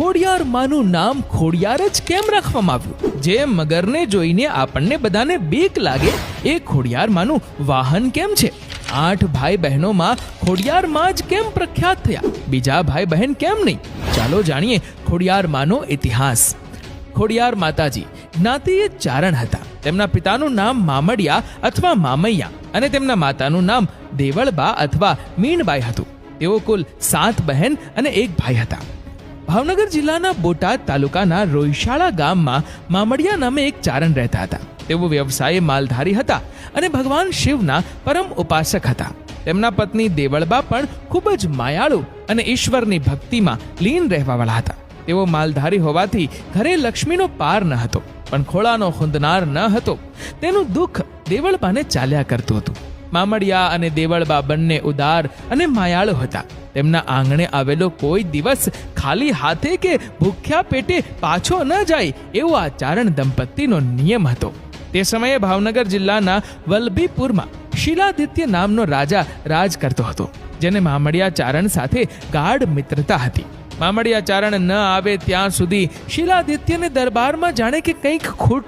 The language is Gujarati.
ખોડિયાર માનું નામ ખોડિયાર જ કેમ રાખવામાં આવ્યું? જે મગરને જોઈને આપણને બધાને બીક લાગે એ ખોડિયાર માનું વાહન કેમ છે? 8 ભાઈ બહેનોમાં ખોડિયાર માં જ કેમ પ્રખ્યાત થયા? બીજા ભાઈ બહેન કેમ નહીં? ચાલો જાણીએ ખોડિયાર માનો ઇતિહાસ. ખોડિયાર માતાજી જ્ઞાતિએ ચારણ હતા. તેમના પિતાનું નામ મામડિયા અથવા મામૈયા અને તેમના માતાનું નામ દેવળબા અથવા મીણબાઈ હતું. તેઓ કુલ 7 બહેન અને 1 ભાઈ હતા. ભાવનગર જિલ્લાના બોટાદ તાલુકાના રોયશાળા ગામમાં મામડિયા નામે એક ચારણ રહેતા હતા. તેઓ વ્યવસાયે માલધારી હતા અને ભગવાન શિવના પરમ ઉપાસક હતા. તેમના પત્ની દેવળબા પણ ખૂબ જ માયાળુ અને ઈશ્વરની ભક્તિમાં લીન રહેવાવાળા હતા. તેઓ માલધારી હોવાથી ઘરે લક્ષ્મીનો પાર ન હતો, પણ ખોળાનો ખૂંદનાર ન હતો. તેનું દુઃખ દેવળબાને ચાલ્યા કરતું હતું. મામડિયા અને દેવળબા બંને ઉદાર અને માયાળુ હતા. તેમના આંગણે આવેલો કોઈ દિવસ ખાલી હાથે કે ભૂખ્યા પેટે પાછો ન જાય એવો આ ચારણ દંપતીનો નિયમ હતો. તે સમયે ભાવનગર જિલ્લાના વલભીપુરમાં શિલાદિત્ય નામનો રાજા રાજ કરતો હતો, જેને મામડિયા ચારણ સાથે ગાઢ મિત્રતા હતી. મામડિયા ચારણ ન આવે ત્યાં સુધી શિલાદિત્યને દરબારમાં જાણે કે કંઈક ખૂટ